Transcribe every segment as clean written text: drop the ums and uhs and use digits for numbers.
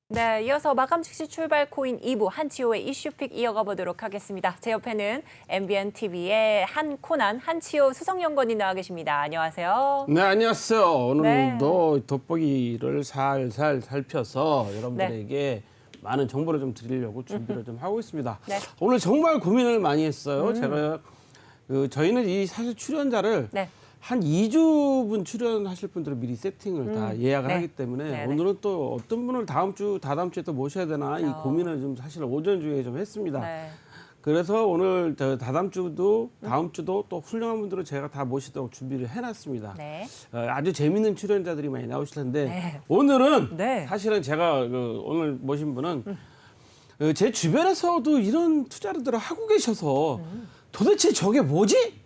네, 이어서 마감 즉시 출발 코인 2부 한치호의 이슈픽 이어가 보도록 하겠습니다. 제 옆에는 MBNTV의 한코난 한치호 수석연구원이 나와 계십니다. 안녕하세요. 네, 안녕하세요. 오늘도 네. 돋보기를 살살 살펴서 여러분들에게 많은 정보를 좀 드리려고 준비를 좀 하고 있습니다. 네. 오늘 정말 고민을 많이 했어요. 제가 저희는 이 사실 출연자를 네. 한 2주분 출연하실 분들을 미리 세팅을 다 예약을 네. 하기 때문에 네, 네. 오늘은 또 어떤 분을 다다음 주에 또 모셔야 되나 이 고민을 좀 사실 오전 중에 좀 했습니다. 네. 그래서 오늘 다다음 주도 다음 주도 또 훌륭한 분들을 제가 다 모시도록 준비를 해놨습니다. 네. 아주 재밌는 출연자들이 많이 나오실 텐데 네. 오늘은 네. 사실은 제가 오늘 모신 분은 제 주변에서도 이런 투자들을 하고 계셔서 도대체 저게 뭐지?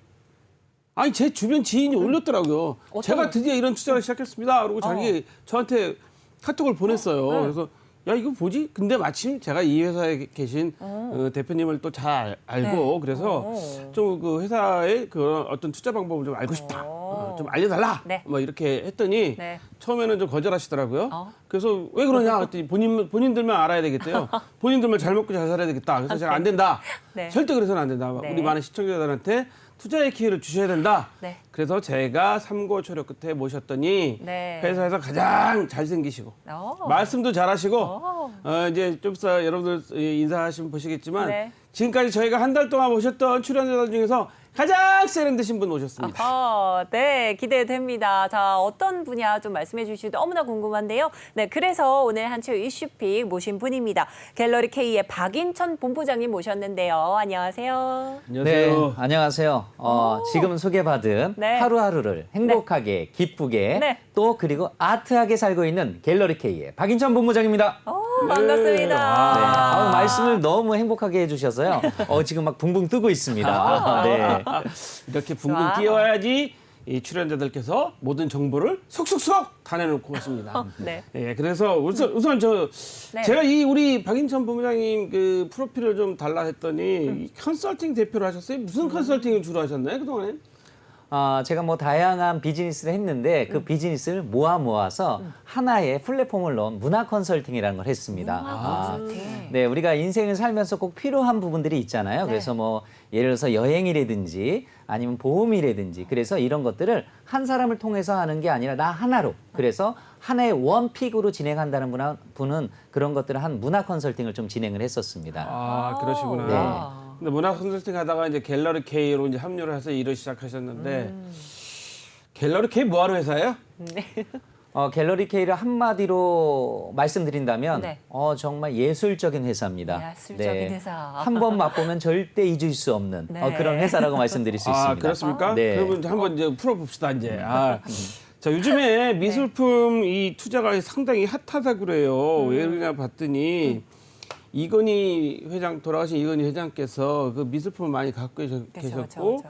아니 제 주변 지인이 올렸더라고요. 제가 드디어 이런 투자를 시작했습니다. 그리고 자기 저한테 카톡을 보냈어요. 그래서 야 이거 뭐지? 근데 마침 제가 이 회사에 계신 대표님을 또 잘 알고 그래서 좀 그 회사의 그런 어떤 투자 방법을 좀 알고 싶다. 좀 알려달라. 네. 뭐 이렇게 했더니 네. 처음에는 좀 거절하시더라고요. 그래서 왜 그러냐 했더니 본인들만 알아야 되겠대요. 본인들만 잘 먹고 잘 살아야 되겠다. 그래서 제가 안 된다. 네. 절대 그래서는 안 된다. 네. 우리 많은 시청자들한테 투자의 기회를 주셔야 된다. 네. 그래서 제가 삼고초려 끝에 모셨더니 네. 회사에서 가장 잘생기시고 말씀도 잘하시고 이제 좀 있어 여러분들 인사하시면 보시겠지만 네. 지금까지 저희가 한 달 동안 모셨던 출연자들 중에서 가장 세련되신 분 모셨습니다. 네, 기대됩니다. 자, 어떤 분야 좀 말씀해 주시도 너무나 궁금한데요. 네, 그래서 오늘 한치호 이슈픽 모신 분입니다. 갤러리 K의 박인천 본부장님 모셨는데요. 안녕하세요. 안녕하세요. 네, 안녕하세요. 지금 소개받은 네. 하루하루를 행복하게, 기쁘게, 네. 또 그리고 아트하게 살고 있는 갤러리 K의 박인천 본부장입니다. 반갑습니다. 말씀을 너무 행복하게 해주셔서요. 지금 막 붕붕 뜨고 있습니다. 네. 이렇게 붕붕 좋아. 뛰어야지 이 출연자들께서 모든 정보를 속속속 다 내놓고 가십니다. 네. 예, 그래서 우선 네. 제가 이 우리 박인천 본부장님 그 프로필을 좀 달라 했더니 이 컨설팅 대표를 하셨어요. 무슨 컨설팅을 주로 하셨나요 그동안에? 제가 뭐 다양한 비즈니스를 했는데 그 비즈니스를 모아서 하나의 플랫폼을 넣은 문화 컨설팅이라는 걸 했습니다. 네, 우리가 인생을 살면서 꼭 필요한 부분들이 있잖아요. 그래서 뭐 예를 들어서 여행이라든지 아니면 보험이라든지 그래서 이런 것들을 한 사람을 통해서 하는 게 아니라 나 하나로 그래서 하나의 원픽으로 진행한다는 분은 그런 것들을 한 문화 컨설팅을 좀 진행을 했었습니다. 그러시구나. 네. 근데 문화 컨설팅 하다가 이제 갤러리 K로 이제 합류를 해서 일을 시작하셨는데 갤러리 K 뭐하러 회사예요? 갤러리 K를 한마디로 말씀드린다면 네. 정말 예술적인 회사입니다. 예술적인 회사. 한 번 맛보면 절대 잊을 수 없는 네. 그런 회사라고 말씀드릴 수 있습니다. 그렇습니까? 네. 그러면 한번 이제 풀어봅시다 이제. 자 요즘에 미술품 이 투자가 상당히 핫하다 그래요. 왜 그러냐 봤더니 이건희 회장 돌아가신 이건희 회장께서 그 미술품을 많이 갖고 계셨고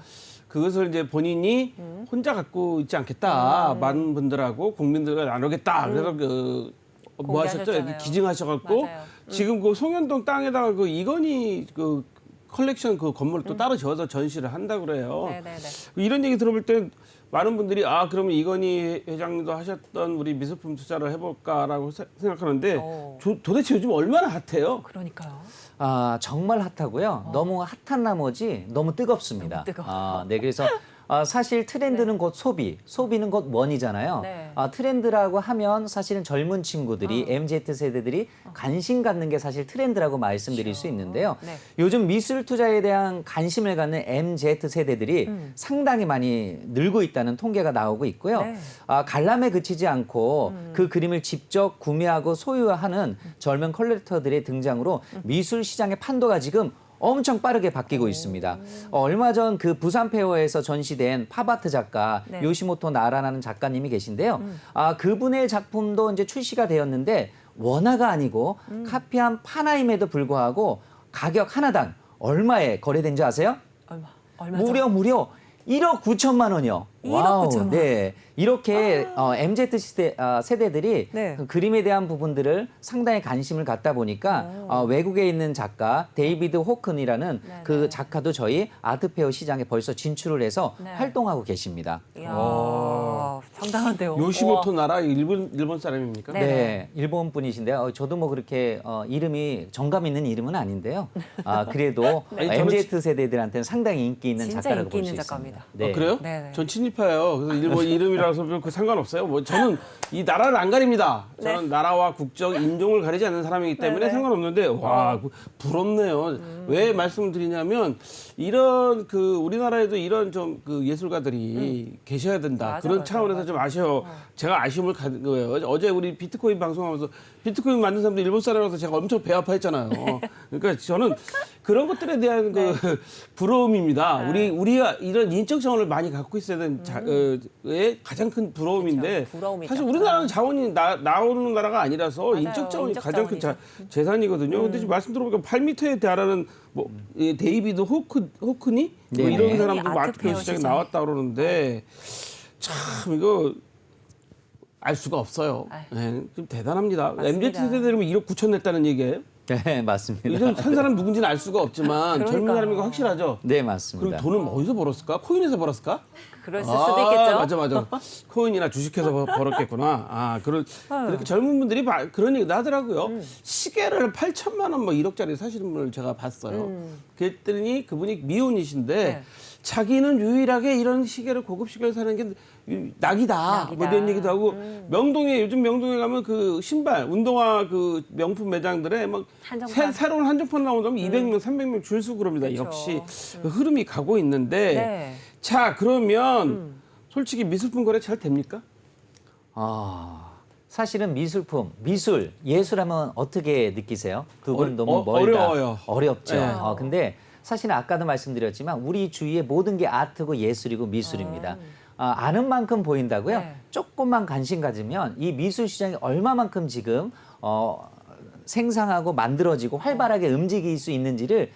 그것을 이제 본인이 혼자 갖고 있지 않겠다. 많은 분들하고 국민들과 나누겠다. 그래서 뭐 하셨죠? 공개하셨잖아요. 기증하셔갖고 맞아요. 지금 그 송현동 땅에다가 그 이건희 그 컬렉션 그 건물을 또 따로 지어서 전시를 한다 그래요. 네네네. 이런 얘기 들어볼 때 많은 분들이 그러면 이건희 회장님도 하셨던 우리 미술품 투자를 해볼까라고 생각하는데 도대체 요즘 얼마나 핫해요? 그러니까요. 정말 핫하고요. 너무 핫한 나머지 너무 뜨겁습니다. 너무 뜨거워. 네, 그래서 사실 트렌드는 곧 소비는 곧 머니잖아요. 네. 트렌드라고 하면 사실은 젊은 친구들이 MZ 세대들이 관심 갖는 게 사실 트렌드라고 말씀드릴 수 있는데요. 네. 요즘 미술 투자에 대한 관심을 갖는 MZ 세대들이 상당히 많이 늘고 있다는 통계가 나오고 있고요. 네. 관람에 그치지 않고 그 그림을 직접 구매하고 소유하는 젊은 컬렉터들의 등장으로 미술 시장의 판도가 지금 엄청 빠르게 바뀌고 있습니다. 얼마 전 그 부산 페어에서 전시된 팝아트 작가 네. 요시모토 나라라는 작가님이 계신데요. 그분의 작품도 이제 출시가 되었는데 원화가 아니고 카피한 파나임에도 불구하고 가격 하나당 얼마에 거래된지 아세요? 얼마죠? 무려 1억 9천만 원이요. 와우, 1억 9천만. 네. 이렇게 MZ 세대들이 네. 그 그림에 대한 부분들을 상당히 관심을 갖다 보니까 외국에 있는 작가 데이비드 호큰이라는 네, 그 네. 작가도 저희 아트페어 시장에 벌써 진출을 해서 네. 활동하고 계십니다. 이야, 상당한데요. 요시모토 나라 일본 사람입니까? 네. 네, 일본 분이신데요. 저도 뭐 그렇게 이름이 정감 있는 이름은 아닌데요. 그래도 아니, 저는 MZ 세대들한테는 상당히 인기 있는 진짜 작가라고 인기 볼 수 있는 있습니다. 작가입니다. 네. 그래요? 네네. 전 친일파예요. 그래서 일본 이름이라서 그 상관없어요. 뭐 저는 이 나라를 안 가립니다. 저는 나라와 국적, 인종을 가리지 않는 사람이기 때문에 네네. 상관없는데 와 부럽네요. 왜 말씀을 드리냐면 이런 그 우리나라에도 이런 좀 그 예술가들이 계셔야 된다. 맞아, 그런 맞아, 차원에서 맞아. 좀 아쉬워. 제가 아쉬움을 가진 거예요. 어제 우리 비트코인 방송하면서 비트코인 만든 사람들 일본 사람이라서 제가 엄청 배 아파했잖아요. 그러니까 저는 그런 것들에 대한 그 부러움입니다. 우리가 이런 인적 자원을 많이 갖고 있어야 되는 가장 큰 부러움인데 그렇죠. 부러움이죠. 사실 우리나라는 자원이 나오는 나라가 아니라서 맞아요. 인적 자원이 인적 가장 큰 자원이죠. 재산이거든요. 근데 지금 말씀 들어보니까 8m에 달하는 뭐 이 데이비드 호크니 뭐 네네. 이런 사람도 아트페어 아트페어 시장에 시장에. 나왔다 그러는데 참 이거 알 수가 없어요. 네, 좀 대단합니다. 맞습니다. MZ 세대들이면 1억 9천 냈다는 얘기예요. 네, 맞습니다. 이런 한 사람 누군지는 알 수가 없지만 젊은 그러니까요. 사람인 거 확실하죠. 네, 그리고 맞습니다. 돈은 어디서 벌었을까? 코인에서 벌었을까? 그럴 수도 있겠죠. 맞아. 코인이나 주식해서 벌었겠구나. 그렇게 젊은 분들이 그런 얘기도 하더라고요. 시계를 8천만 원, 뭐 1억짜리 사시는 분을 제가 봤어요. 그랬더니 그분이 미혼이신데 네. 자기는 유일하게 이런 시계를 고급 시계를 사는 게 낙이다. 뭐 이런 얘기도 하고 요즘 명동에 가면 그 신발, 운동화 그 명품 매장들에 막 한정판. 새로운 한정판 나오면 200명, 300명 줄 서고 그럽니다. 그렇죠. 역시 그 흐름이 가고 있는데 네. 자, 그러면 솔직히 미술품 거래 잘 됩니까? 사실은 미술, 예술하면 어떻게 느끼세요? 두 분 너무 멀다. 어려워요. 어렵죠. 네. 근데 사실은 아까도 말씀드렸지만 우리 주위에 모든 게 아트고 예술이고 미술입니다. 아는 만큼 보인다고요? 네. 조금만 관심 가지면 이 미술 시장이 얼마만큼 지금 생상하고 만들어지고 활발하게 움직일 수 있는지를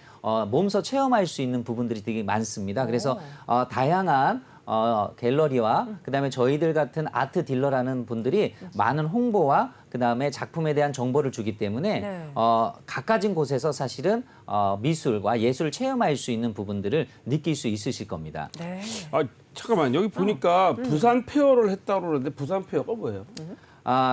몸소 체험할 수 있는 부분들이 되게 많습니다. 그래서 다양한 갤러리와 그다음에 저희들 같은 아트 딜러라는 분들이 많은 홍보와 그다음에 작품에 대한 정보를 주기 때문에 네. 각가진 곳에서 사실은 미술과 예술을 체험할 수 있는 부분들을 느낄 수 있으실 겁니다. 네. 잠깐만 여기 보니까 부산 페어를 했다고 그러는데 부산 페어가 뭐예요?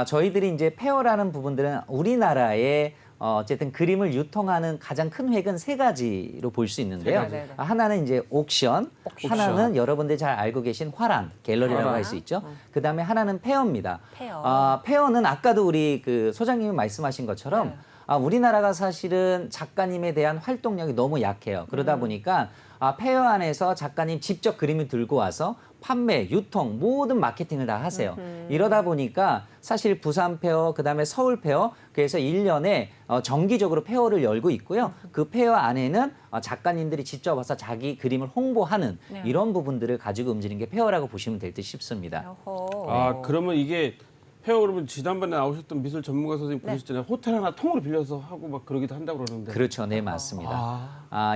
저희들이 이제 페어라는 부분들은 우리나라의 어쨌든 그림을 유통하는 가장 큰 획은 세 가지로 볼 수 있는데요. 세 가지. 하나는 이제 옥션, 하나는 여러분들이 잘 알고 계신 화랑, 갤러리라고 할 수 있죠. 그다음에 하나는 페어입니다. 페어. 페어는 아까도 우리 그 소장님이 말씀하신 것처럼 우리나라가 사실은 작가님에 대한 활동력이 너무 약해요. 그러다 보니까 페어 안에서 작가님 직접 그림을 들고 와서 판매, 유통, 모든 마케팅을 다 하세요. 이러다 보니까 사실 부산 페어, 그다음에 서울 페어, 그래서 1년에 정기적으로 페어를 열고 있고요. 그 페어 안에는 작가님들이 직접 와서 자기 그림을 홍보하는 이런 부분들을 가지고 움직이는 게 페어라고 보시면 될 듯 싶습니다. 어허. 그러면 이게 페어 그러면 지난번에 나오셨던 미술 전문가 선생님 그러셨잖아요. 호텔 하나 통으로 빌려서 하고 막 그러기도 한다고 그러는데. 그렇죠. 네, 맞습니다.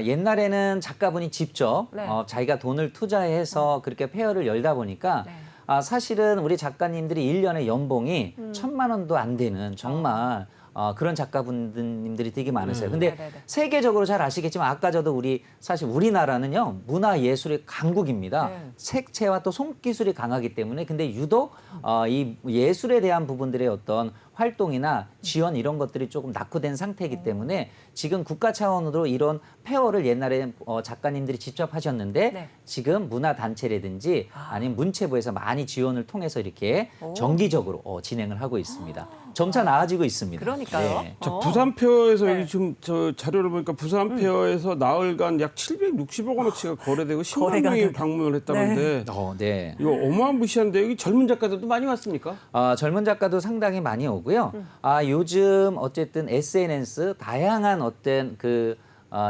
옛날에는 작가분이 직접 네. 자기가 돈을 투자해서 그렇게 페어를 열다 보니까 사실은 우리 작가님들이 1년에 연봉이 1,000만 원도 안 되는 정말 그런 작가분들이 되게 많으세요. 근데 네네네. 세계적으로 잘 아시겠지만 아까 저도 사실 우리나라는요 문화예술의 강국입니다. 네. 색채와 또 손기술이 강하기 때문에 근데 유독 이 예술에 대한 부분들의 어떤 활동이나 지원 이런 것들이 조금 낙후된 상태이기 때문에 지금 국가 차원으로 이런 페어를 옛날에 작가님들이 직접 하셨는데 네. 지금 문화단체라든지 아니면 문체부에서 많이 지원을 통해서 이렇게 정기적으로 진행을 하고 있습니다. 점차 나아지고 있습니다. 그러니까요. 네. 저 부산 페어에서 네. 여기 지금 저 자료를 보니까 부산 페어에서 나흘간 약 760억 원어치가 거래되고 10만 거래 명이 가격이. 방문을 했다는데 네. 이거 어마무시한데 여기 젊은 작가들도 많이 왔습니까? 젊은 작가도 상당히 많이 오고요. 요즘 어쨌든 SNS 다양한 어떤 그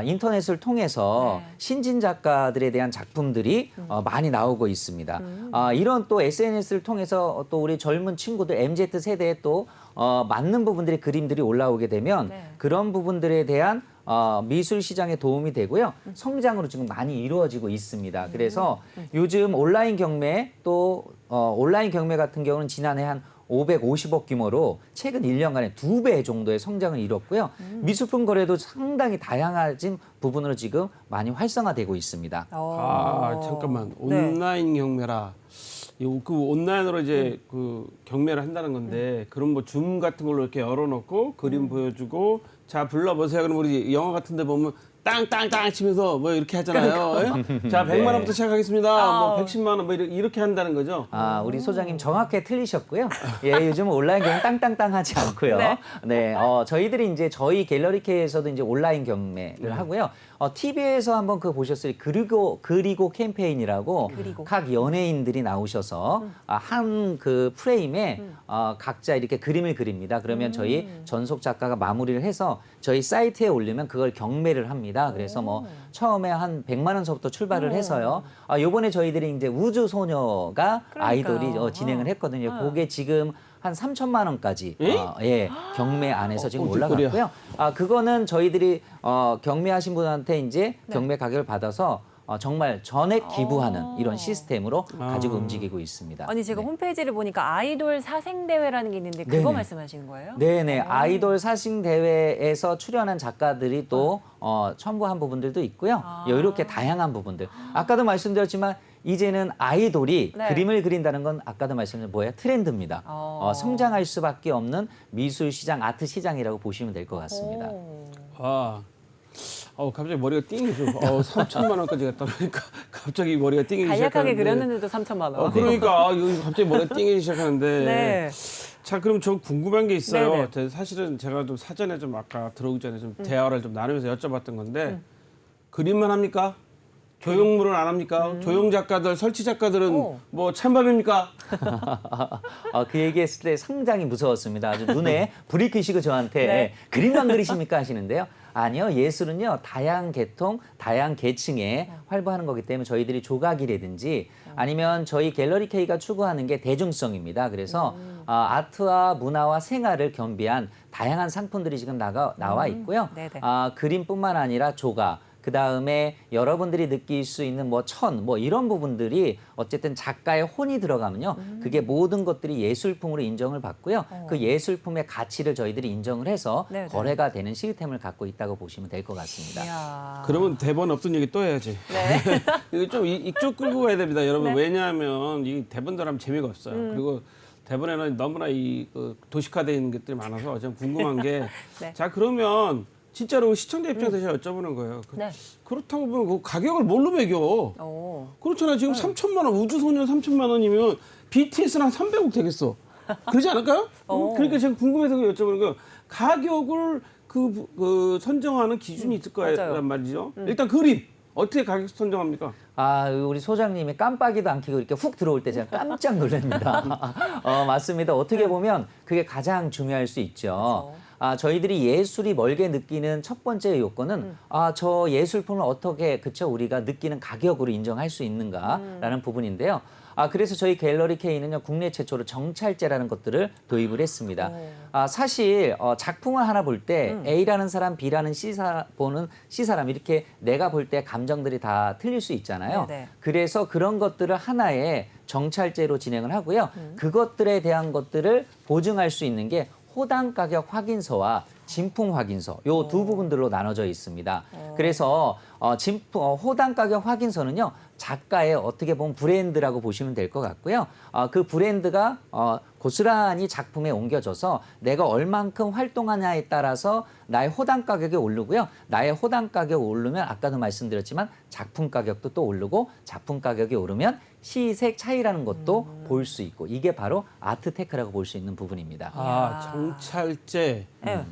인터넷을 통해서 신진 작가들에 대한 작품들이 많이 나오고 있습니다. 이런 또 SNS를 통해서 또 우리 젊은 친구들 MZ 세대에 또 맞는 부분들의 그림들이 올라오게 되면 그런 부분들에 대한 미술 시장에 도움이 되고요. 성장으로 지금 많이 이루어지고 있습니다. 그래서 요즘 온라인 경매 또 온라인 경매 같은 경우는 지난해 한 550억 규모로 최근 1년간에 2배 정도의 성장을 이뤘고요. 미술품 거래도 상당히 다양해진 부분으로 지금 많이 활성화되고 있습니다. 아, 잠깐만. 네. 온라인 경매라. 그 온라인으로 이제 그 경매를 한다는 건데 그럼 뭐 줌 같은 걸로 이렇게 열어놓고 그림 보여주고 자 불러보세요. 그럼 우리 영화 같은데 보면 땅땅땅 치면서 뭐 이렇게 하잖아요. 예? 자 100만 원부터 시작하겠습니다. 뭐 110만 원 뭐 이렇게 한다는 거죠. 우리 소장님 정확하게 틀리셨고요. 예, 요즘은 온라인 경매 땅땅땅 하지 않고요. 네, 저희들이 이제 저희 갤러리케에서도 이제 온라인 경매를 하고요. TV에서 한번 그 보셨을 그리고 캠페인이라고 그리고. 각 연예인들이 나오셔서 한 그 프레임에 각자 이렇게 그림을 그립니다. 그러면 저희 전속 작가가 마무리를 해서 저희 사이트에 올리면 그걸 경매를 합니다. 그래서 뭐 처음에 한 100만 원서부터 출발을 해서요. 요번에 저희들이 이제 우주소녀가 아이돌이 진행을 했거든요. 그게 지금 한 3천만 원까지 예, 경매 안에서 지금 올라갔고요. 그거는 저희들이 경매하신 분한테 이제 경매 가격을 받아서 정말 전액 기부하는 이런 시스템으로 가지고 움직이고 있습니다. 아니 제가 홈페이지를 보니까 아이돌 사생대회라는 게 있는데 그거 네네. 말씀하시는 거예요? 네네. 아이돌 사생 대회에서 출연한 작가들이 또 첨부한 부분들도 있고요. 이렇게 다양한 부분들. 아까도 말씀드렸지만 이제는 아이돌이 네. 그림을 그린다는 건 아까도 말씀드린 뭐예요? 트렌드입니다. 성장할 수밖에 없는 미술 시장, 아트 시장이라고 보시면 될 것 같습니다. 아, 갑자기 머리가 띵해져. 3천만 원까지 갔다 그러니까 갑자기 머리가 띵해지기 간략하게 시작하는데. 그렸는데도 3천만 원. 그러니까 이거 갑자기 머리가 띵해지기 시작하는데. 네. 자, 그럼 저 궁금한 게 있어요. 네네. 사실은 제가 좀 사전에 좀 아까 들어오기 전에 좀 대화를 좀 나누면서 여쭤봤던 건데 그림만 합니까? 조형물은 안 합니까? 조형 작가들, 설치 작가들은 뭐 찬밥입니까? 그 얘기했을 때 상당히 무서웠습니다. 아주 눈에 불이 켜시고 저한테 그림만 그리십니까 하시는데요. 아니요. 예술은요. 다양한 계통, 다양한 계층에 활보하는 거기 때문에 저희들이 조각이라든지 아니면 저희 갤러리 K가 추구하는 게 대중성입니다. 그래서 아트와 문화와 생활을 겸비한 다양한 상품들이 지금 나와 있고요. 네네. 그림뿐만 아니라 조각, 그다음에 여러분들이 느낄 수 있는 뭐 이런 부분들이 어쨌든 작가의 혼이 들어가면요. 그게 모든 것들이 예술품으로 인정을 받고요. 그 예술품의 가치를 저희들이 인정을 해서 네네. 거래가 되는 시스템을 갖고 있다고 보시면 될 것 같습니다. 이야. 그러면 대본 없던 얘기 또 해야지. 네. 이거 좀 이쪽 끌고 가야 됩니다, 여러분. 왜냐하면 이 대본대로 하면 재미가 없어요. 그리고 대본에는 너무나 그 도식화되어 것들이 많아서 좀 궁금한 게, 네. 자 그러면 진짜로 시청자 입장에서 제가 여쭤보는 거예요. 네. 그렇다고 보면 그 가격을 뭘로 매겨? 그렇잖아요. 지금 3천만 원, 우주소년 3천만 원이면 BTS는 한 300억 되겠어. 그러지 않을까요? 그러니까 제가 궁금해서 여쭤보는 거예요. 가격을 그 선정하는 기준이 있을 맞아요. 거란 말이죠. 일단 그림. 어떻게 가격 선정합니까? 우리 소장님이 깜빡이도 안 켜고 이렇게 훅 들어올 때 제가 깜짝 놀랍니다. 맞습니다. 어떻게 보면 그게 가장 중요할 수 있죠. 저희들이 예술이 멀게 느끼는 첫 번째 요건은 저 예술품을 어떻게 우리가 느끼는 가격으로 인정할 수 있는가라는 부분인데요. 그래서 저희 갤러리 K는요, 국내 최초로 정찰제라는 것들을 도입을 했습니다. 사실 작품을 하나 볼 때 A라는 사람, B라는 보는 C사람 이렇게 내가 볼 때 감정들이 다 틀릴 수 있잖아요. 네네. 그래서 그런 것들을 하나의 정찰제로 진행을 하고요. 그것들에 대한 것들을 보증할 수 있는 게 호당 가격 확인서와 진품 확인서 요 두 부분들로 나눠져 있습니다. 그래서 호당 가격 확인서는요, 작가의 어떻게 보면 브랜드라고 보시면 될 것 같고요. 그 브랜드가 고스란히 작품에 옮겨져서 내가 얼만큼 활동하냐에 따라서 나의 호당 가격이 오르고요. 나의 호당 가격이 오르면 아까도 말씀드렸지만 작품 가격도 또 오르고 작품 가격이 오르면 시색 차이라는 것도 볼 수 있고 이게 바로 아트테크라고 볼 수 있는 부분입니다. 정찰제.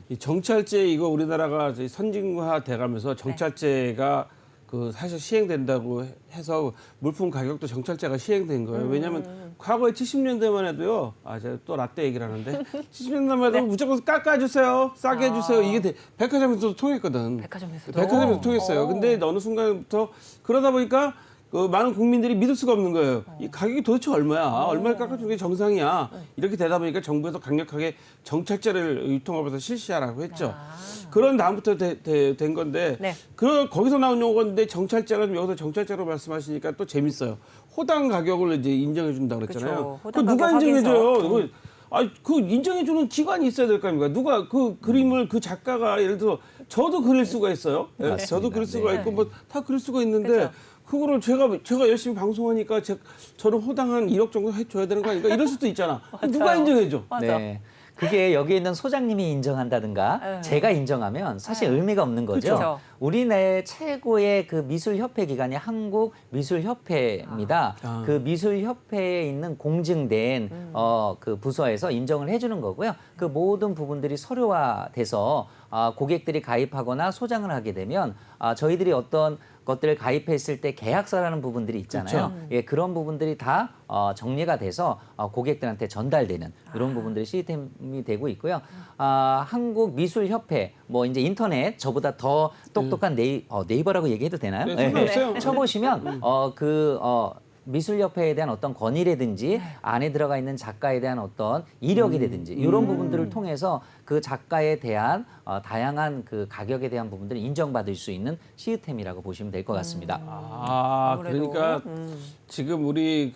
이 정찰제 이거 우리나라가 저희 선진화 돼가면서 정찰제가 그 사실 시행된다고 해서 물품 가격도 정찰제가 시행된 거예요. 왜냐하면 과거에 70년대만 해도요. 제가 또 라떼 얘기를 하는데 70년대만 해도 무조건 깎아주세요. 싸게 해주세요. 이게 백화점에서도 통했거든. 백화점에서도? 백화점에서 통했어요. 근데 어느 순간부터 그러다 보니까 그 많은 국민들이 믿을 수가 없는 거예요. 이 가격이 도대체 얼마야? 얼마를 깎아주는 게 정상이야? 이렇게 되다 보니까 정부에서 강력하게 정찰제를 유통업에서 실시하라고 했죠. 그런 다음부터 된 건데 네. 거기서 나온 용어인데 정찰제가 좀 여기서 정찰제로 말씀하시니까 또 재밌어요. 호당 가격을 이제 인정해 준다 그랬잖아요. 그쵸. 그 호당 누가 가격 인정해줘요? 확인서. 그 인정해주는 기관이 있어야 될 거 아닙니까? 누가 그 그림을 그 작가가 예를 들어 저도 그릴 수가 있어요. 예, 맞습니다. 저도 그릴 수가 네. 있고 뭐 다 그릴 수가 있는데 그죠. 그거를 제가 열심히 방송하니까 저는 호당 한 1억 정도 해줘야 되는 거 아닌가 이럴 수도 있잖아. 누가 맞아요. 인정해줘? 맞아. 네. 그게 여기 있는 소장님이 인정한다든가 네. 제가 인정하면 사실 의미가 없는 거죠. 그쵸. 우리나라의 최고의 그 미술협회 기관이 한국미술협회입니다. 아. 그 미술협회에 있는 공증된 그 부서에서 인정을 해주는 거고요. 그 모든 부분들이 서류화돼서 고객들이 가입하거나 소장을 하게 되면 저희들이 어떤 것들을 가입했을 때 계약서라는 부분들이 있잖아요. 예, 그런 부분들이 다 정리가 돼서 고객들한테 전달되는 이런 부분들이 시스템이 되고 있고요. 한국미술협회 뭐 이제 인터넷 저보다 더 똑똑한 네이버라고 얘기해도 되나요? 네, 상관없어요. 쳐보시면 미술협회에 대한 어떤 건의라든지 안에 들어가 있는 작가에 대한 어떤 이력이라든지 이런 부분들을 통해서 그 작가에 대한 다양한 그 가격에 대한 부분들을 인정받을 수 있는 시스템이라고 보시면 될 것 같습니다. 아무래도. 그러니까 지금 우리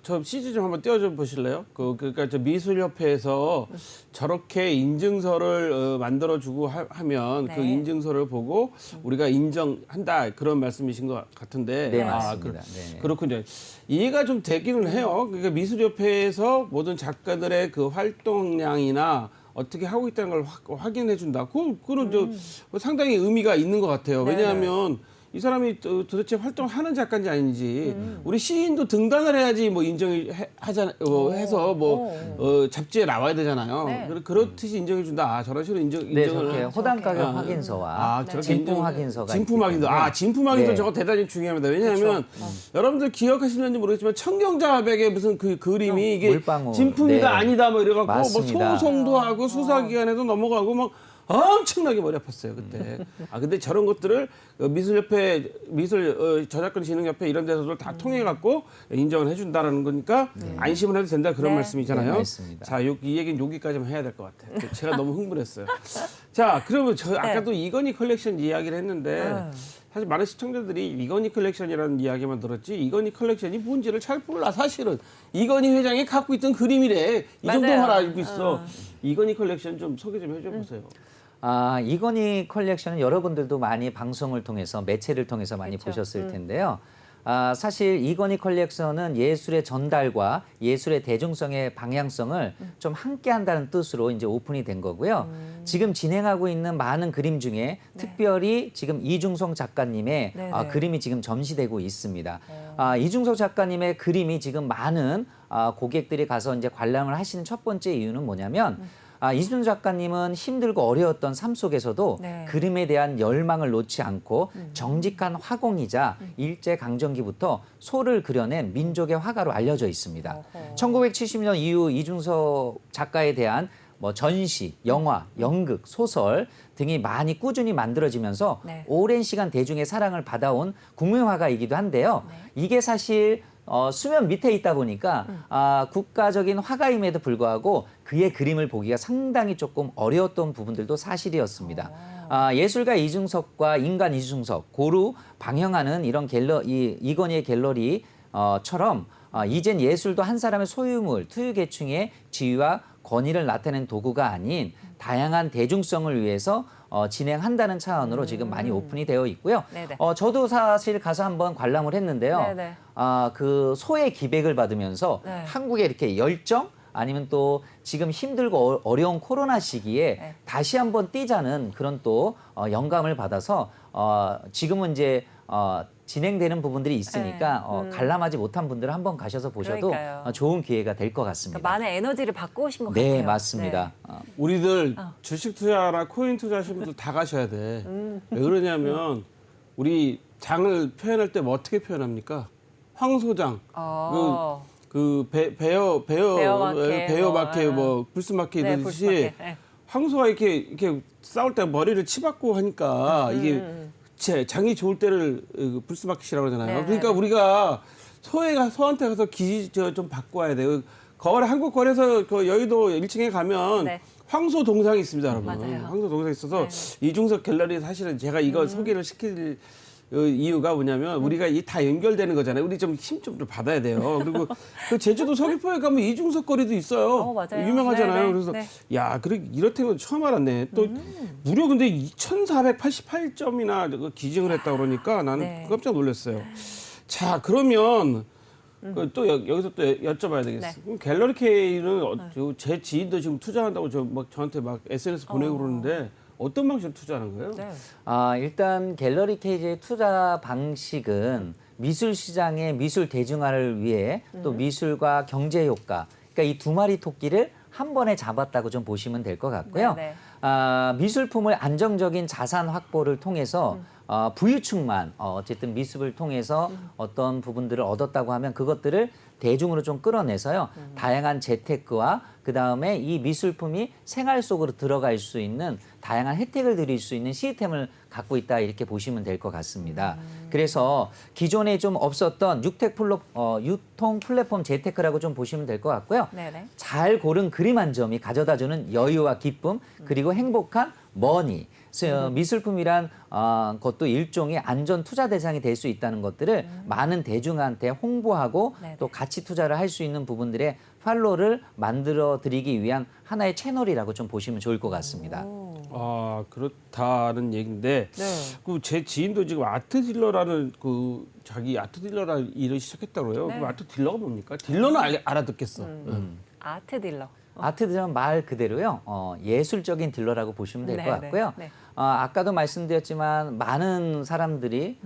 저 CG 좀 한번 띄워줘 보실래요? 그러니까 저 미술협회에서 저렇게 인증서를 만들어주고 하면 네. 그 인증서를 보고 우리가 인정한다 그런 말씀이신 것 같은데. 네, 맞습니다. 네네. 그렇군요. 이해가 좀 되기는 해요. 그러니까 미술협회에서 모든 작가들의 그 활동량이나 어떻게 하고 있다는 걸 확인해 준다. 그거는 상당히 의미가 있는 것 같아요. 네네. 왜냐하면 이 사람이 도대체 활동하는 작가인지 아닌지 우리 시인도 등단을 해야지 뭐 인정을 해서 잡지에 나와야 되잖아요. 네. 그렇듯이 인정해 준다. 저런 식으로 네, 인정을 저렇게 호당 가격 확인서와 저렇게 진품 인정- 확인서가 진품 확인서. 있기 때문에. 진품 확인서 네. 저거 대단히 중요합니다. 왜냐하면 여러분들 기억하시는지 모르겠지만 청경자백의 무슨 그 그림이 이게 물방울. 진품이다 네. 아니다 뭐 이래갖고 뭐 맞습니다. 소송도 하고 수사기관에도 넘어가고 막 엄청나게 머리 아팠어요 그때. 근데 저런 것들을 미술협회, 저작권 진흥협회 이런 데서도 다 통해 갖고 인정을 해준다라는 거니까 안심을 해도 된다 그런 네. 말씀이잖아요. 네, 맞습니다. 자, 이 얘기는 여기까지만 해야 될 것 같아요. 제가 너무 흥분했어요. 자, 그러면 아까도 이건희 컬렉션 이야기를 했는데 사실 많은 시청자들이 이건희 컬렉션이라는 이야기만 들었지 이건희 컬렉션이 뭔지를 잘 몰라. 사실은 이건희 회장이 갖고 있던 그림이래. 이 맞아요. 정도만 알고 있어. 이건희 컬렉션 좀 소개 좀 해줘 보세요. 이건희 컬렉션은 여러분들도 많이 방송을 통해서 매체를 통해서 많이 그쵸. 보셨을 텐데요. 사실 이건희 컬렉션은 예술의 전달과 예술의 대중성의 방향성을 좀 함께 한다는 뜻으로 이제 오픈이 된 거고요. 지금 진행하고 있는 많은 그림 중에 특별히 지금 이중석 작가님의 네네. 그림이 지금 전시되고 있습니다. 이중석 작가님의 그림이 지금 많은 고객들이 가서 이제 관람을 하시는 첫 번째 이유는 뭐냐면 이순 작가님은 힘들고 어려웠던 삶 속에서도 네. 그림에 대한 열망을 놓지 않고 정직한 화공이자 일제 강점기부터 소를 그려낸 민족의 화가로 알려져 있습니다. 1970년 이후 이중석 작가에 대한 뭐 전시, 영화, 연극, 소설 등이 많이 꾸준히 만들어지면서 네. 오랜 시간 대중의 사랑을 받아온 국민화가이기도 한데요. 이게 사실 수면 밑에 있다 보니까 국가적인 화가임에도 불구하고 그의 그림을 보기가 상당히 조금 어려웠던 부분들도 사실이었습니다. 예술가 이중석과 인간 이중석 고루 방영하는 이런 이건희의 갤러리처럼 이젠 예술도 한 사람의 소유물, 투유계층의 지위와 권위를 나타낸 도구가 아닌 다양한 대중성을 위해서 진행한다는 차원으로 지금 많이 오픈이 되어 있고요. 네네. 저도 사실 가서 한번 관람을 했는데요. 네네. 그 소의 기백을 받으면서 네. 한국의 이렇게 열정 아니면 또 지금 힘들고 어려운 코로나 시기에 네. 다시 한번 뛰자는 그런 또 영감을 받아서 지금은 이제 진행되는 부분들이 있으니까 관람하지 못한 분들은 한번 가셔서 보셔도 그러니까요. 좋은 기회가 될 것 같습니다. 그러니까 많은 에너지를 받고 오신 것 같아요. 네, 맞습니다. 우리들 주식 투자나 코인 투자하시는 분들 다 가셔야 돼. 왜 그러냐면 우리 장을 표현할 때 뭐 어떻게 표현합니까? 황소장, 베어마켓, 뭐 불스마켓 네, 이러듯이 불스마켓. 네. 황소가 이렇게 싸울 때 머리를 치받고 하니까 이게 부채, 장이 좋을 때를 불스마켓이라고 하잖아요. 네, 그러니까 네. 우리가 소한테 가서 좀 받고 와야 돼요. 한국 거래소 그 여의도 1층에 가면 네. 황소 동상이 있습니다, 여러분. 맞아요. 황소 동상이 있어서 네. 이중석 갤러리 사실은 제가 이거 소개를 시킬 이유가 뭐냐면 우리가 이 다 연결되는 거잖아요. 우리 좀 힘 좀 받아야 돼요. 그리고 그 제주도 서귀포에 가면 이중석 거리도 있어요. 맞아요. 유명하잖아요. 네, 네, 그래서 네. 야, 그래 이렇다는 건 처음 알았네. 또 무려 근데 2,488점이나 기증을 했다 그러니까 나는 네. 깜짝 놀랐어요. 자, 그러면 또 여기서 또 여쭤봐야 되겠어. 네. 그럼 갤러리 K는 제 지인도 지금 투자한다고 저한테 막 SNS 보내고 그러는데 어떤 방식으로 투자하는 거예요? 네. 일단 갤러리 케이지의 투자 방식은 미술 시장의 미술 대중화를 위해 또 미술과 경제 효과, 그러니까 이 두 마리 토끼를 한 번에 잡았다고 좀 보시면 될 것 같고요. 네, 미술품을 안정적인 자산 확보를 통해서 부유층만 어쨌든 미술을 통해서 어떤 부분들을 얻었다고 하면 그것들을 대중으로 좀 끌어내서요. 다양한 재테크와 그다음에 이 미술품이 생활 속으로 들어갈 수 있는 다양한 혜택을 드릴 수 있는 시스템을 갖고 있다 이렇게 보시면 될 것 같습니다. 그래서 기존에 좀 없었던 유통 플랫폼 재테크라고 좀 보시면 될 것 같고요. 네네. 잘 고른 그림 한 점이 가져다주는 여유와 기쁨 그리고 행복한 머니. 미술품이란 것도 일종의 안전 투자 대상이 될 수 있다는 것들을 많은 대중한테 홍보하고 네네. 또 같이 투자를 할 수 있는 부분들의 팔로를 만들어 드리기 위한 하나의 채널이라고 좀 보시면 좋을 것 같습니다. 아, 그렇다는 얘기인데 네. 그 제 지인도 지금 아트 딜러라는 자기 아트 딜러라는 일을 시작했다고요. 네. 그럼 아트 딜러가 뭡니까? 딜러는 알아듣겠어. 아트 딜러. 아트 딜러는 말 그대로요. 예술적인 딜러라고 보시면 될 것 네, 같고요. 네, 네. 아까도 말씀드렸지만 많은 사람들이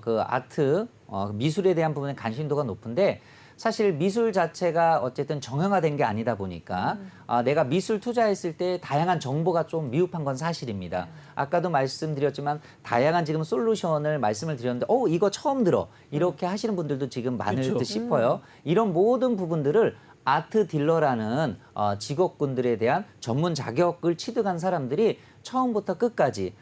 그 아트 미술에 대한 부분에 관심도가 높은데 사실 미술 자체가 어쨌든 정형화된 게 아니다 보니까 내가 미술 투자했을 때 다양한 정보가 좀 미흡한 건 사실입니다. 아까도 말씀드렸지만 다양한 지금 솔루션을 말씀을 드렸는데 이거 처음 들어 이렇게 하시는 분들도 지금 많을 그렇죠. 듯 싶어요. 이런 모든 부분들을 아트 딜러라는 직업군들에 대한 전문 자격을 취득한 사람들이 처음부터 끝까지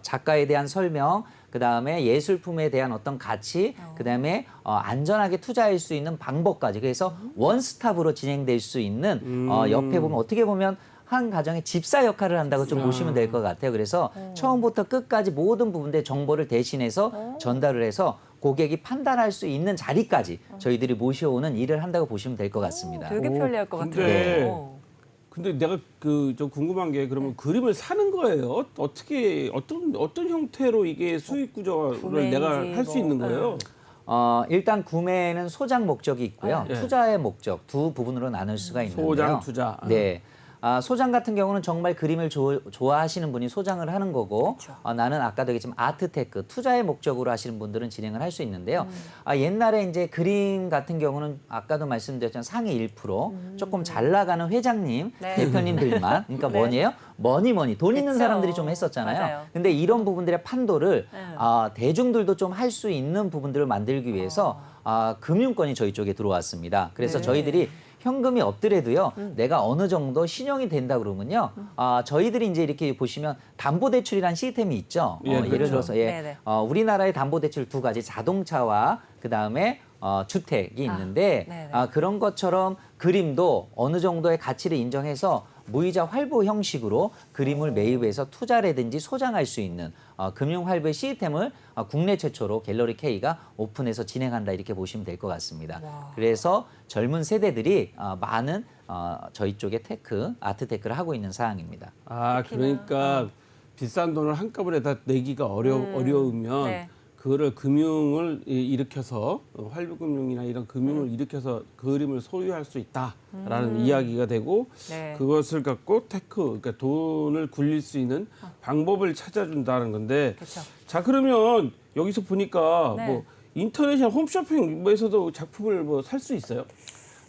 작가에 대한 설명, 그다음에 예술품에 대한 어떤 가치, 그다음에 안전하게 투자할 수 있는 방법까지 그래서 원스톱으로 진행될 수 있는 옆에 보면 어떻게 보면 한 가정의 집사 역할을 한다고 좀 보시면 될 것 같아요. 그래서 처음부터 끝까지 모든 부분의 정보를 대신해서 전달을 해서 고객이 판단할 수 있는 자리까지 저희들이 모셔오는 일을 한다고 보시면 될 것 같습니다. 되게 편리할 것 근데 같아요. 근데 내가 좀 궁금한 게 그러면 그림을 사는 거예요? 어떻게 어떤 형태로 이게 수익 구조를 구매인지 내가 할 수 뭐, 있는 거예요? 일단 구매에는 소장 목적이 있고요. 네. 투자의 목적 두 부분으로 나눌 수가 있는데요. 소장, 투자. 네. 소장 같은 경우는 정말 그림을 좋아하시는 분이 소장을 하는 거고 나는 아까도 얘기했지만 아트테크, 투자의 목적으로 하시는 분들은 진행을 할 수 있는데요. 옛날에 이제 그림 같은 경우는 아까도 말씀드렸지만 상위 1% 조금 잘 나가는 회장님, 네. 대표님들만 그러니까 네. 뭐니에요? 머니 돈 있는 그쵸. 사람들이 좀 했었잖아요. 맞아요. 근데 이런 부분들의 판도를 네. 대중들도 좀 할 수 있는 부분들을 만들기 위해서 금융권이 저희 쪽에 들어왔습니다. 그래서 네. 저희들이 현금이 없더라도요. 내가 어느 정도 신용이 된다 그러면요. 저희들이 이제 이렇게 보시면 담보대출이라는 시스템이 있죠. 예, 예를 그렇죠. 들어서 네네. 우리나라의 담보대출 두 가지 자동차와 그다음에 주택이 있는데 네네. 그런 것처럼 그림도 어느 정도의 가치를 인정해서 무이자 활부 형식으로 그림을 매입해서 투자라든지 소장할 수 있는 금융 활부의 시스템을 국내 최초로 갤러리 K가 오픈해서 진행한다 이렇게 보시면 될 것 같습니다. 그래서 젊은 세대들이 많은 저희 쪽에 아트 테크를 하고 있는 사항입니다. 그러니까 비싼 돈을 한꺼번에 다 내기가 어려우면 네. 그거를 금융을 일으켜서 활부금융이나 이런 금융을 일으켜서 그림을 소유할 수 있다라는 이야기가 되고 네. 그것을 갖고 그러니까 돈을 굴릴 수 있는 방법을 찾아준다는 건데 그쵸. 자 그러면 여기서 보니까 네. 뭐 인터넷이나 홈쇼핑에서도 작품을 뭐 살 수 있어요?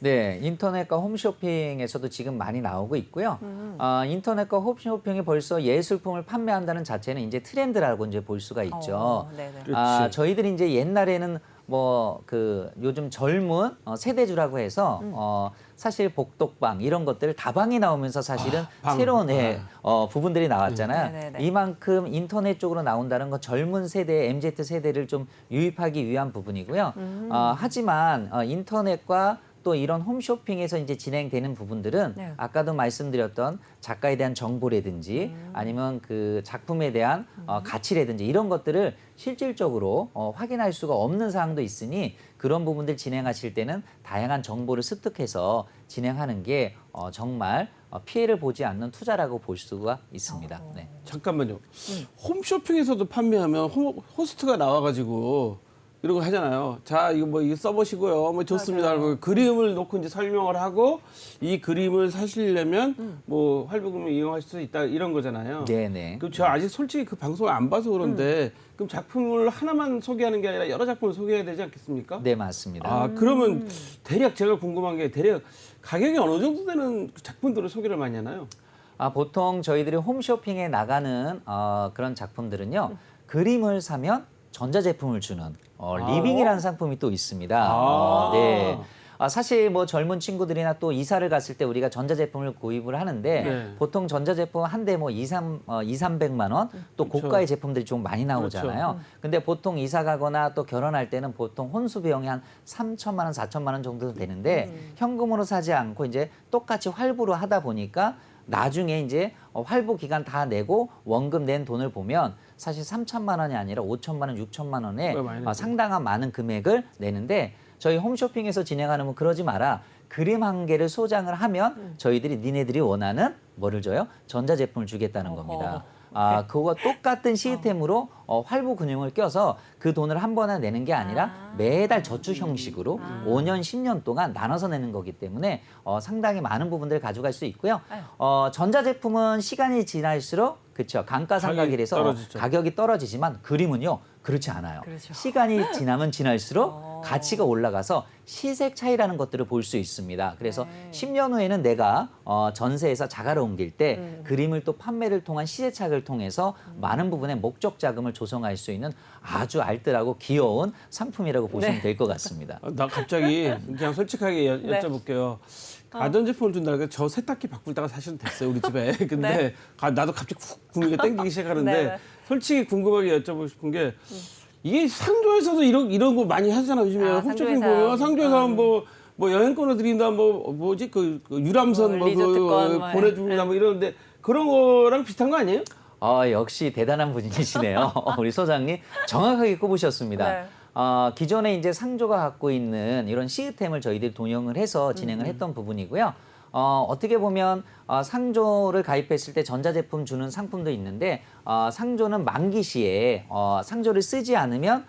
네, 인터넷과 홈쇼핑에서도 지금 많이 나오고 있고요. 인터넷과 홈쇼핑이 벌써 예술품을 판매한다는 자체는 이제 트렌드라고 이제 볼 수가 있죠. 네네. 그렇지. 저희들이 이제 옛날에는 뭐 그 요즘 젊은 세대주라고 해서 사실 복덕방 이런 것들 다방이 나오면서 사실은 방. 새로운 부분들이 나왔잖아요. 네네네. 이만큼 인터넷 쪽으로 나온다는 건 젊은 세대, MZ 세대를 좀 유입하기 위한 부분이고요. 하지만 인터넷과 또 이런 홈쇼핑에서 이제 진행되는 부분들은 네. 아까도 말씀드렸던 작가에 대한 정보라든지 아니면 그 작품에 대한 가치라든지 이런 것들을 실질적으로 확인할 수가 없는 사항도 있으니 그런 부분들 진행하실 때는 다양한 정보를 습득해서 진행하는 게 정말 피해를 보지 않는 투자라고 볼 수가 있습니다. 네. 잠깐만요. 홈쇼핑에서도 판매하면 호스트가 나와가지고 이런 거 하잖아요. 자, 이거 뭐 이거 써보시고요. 뭐 좋습니다. 하고 그림을 놓고 이제 설명을 하고 이 그림을 사시려면 뭐 할부금을 이용하실 수 있다 이런 거잖아요. 네네. 그럼 저 아직 솔직히 그 방송을 안 봐서 그런데 그럼 작품을 하나만 소개하는 게 아니라 여러 작품을 소개해야 되지 않겠습니까? 네, 맞습니다. 아, 그러면 대략 제가 궁금한 게 대략 가격이 어느 정도 되는 작품들을 소개를 많이 하나요? 보통 저희들이 홈쇼핑에 나가는 그런 작품들은요. 그림을 사면 전자제품을 주는 리빙이라는 상품이 또 있습니다. 네. 사실 뭐 젊은 친구들이나 또 이사를 갔을 때 우리가 전자제품을 구입을 하는데 네. 보통 전자제품 한 대 뭐 200~300만 원 또 그렇죠. 고가의 제품들이 좀 많이 나오잖아요. 근데 보통 이사 가거나 또 결혼할 때는 보통 혼수 비용이 한 3천만 원, 4천만 원 정도 되는데 현금으로 사지 않고 이제 똑같이 활부로 하다 보니까 나중에 이제 활부 기간 다 내고 원금 낸 돈을 보면 사실 3천만 원이 아니라 5천만 원, 6천만 원에 상당한 많은 금액을 내는데 저희 홈쇼핑에서 진행하는 건 그러지 마라. 그림 한 개를 소장을 하면 저희들이 니네들이 원하는 뭐를 줘요? 전자제품을 주겠다는 겁니다. 그거 똑같은 시스템으로 활부 금융을 껴서 그 돈을 한 번에 내는 게 아니라 매달 저축 형식으로 5년, 10년 동안 나눠서 내는 거기 때문에 상당히 많은 부분들을 가져갈 수 있고요. 전자제품은 시간이 지날수록 그렇죠. 감가상각이라서 떨어지죠. 가격이 떨어지지만 그림은요. 그렇지 않아요. 그렇죠. 시간이 지나면 지날수록 가치가 올라가서 시색 차이라는 것들을 볼 수 있습니다. 그래서 10년 후에는 내가 전세에서 자가를 옮길 때 그림을 또 판매를 통한 시세 차익을 통해서 많은 부분의 목적 자금을 조성할 수 있는 아주 알뜰하고 귀여운 상품이라고 보시면 될 것 같습니다. 나 갑자기 그냥 솔직하게 네. 여쭤볼게요. 가전제품을 준다니까 저 세탁기 바꿀 때가 사실은 됐어요 우리 집에. 근데 나도 갑자기 훅 구미가 땡기기 시작하는데 네. 솔직히 궁금하게 여쭤보고 싶은 게 이게 상조에서도 이런 거 많이 하잖아요 요즘에. 홈쇼핑 상조에서. 보면 상조에서 뭐 여행권을 드린다 뭐지 그 유람선 리조트권 뭐, 보내줍니다 뭐 이러는데 그런 거랑 비슷한 거 아니에요? 역시 대단한 분이시네요. 우리 소장님 정확하게 꼽으셨습니다. 네. 기존에 이제 상조가 갖고 있는 이런 시스템을 저희들이 동영을 해서 진행을 했던 부분이고요. 어떻게 보면 상조를 가입했을 때 전자제품 주는 상품도 있는데 상조는 만기 시에 상조를 쓰지 않으면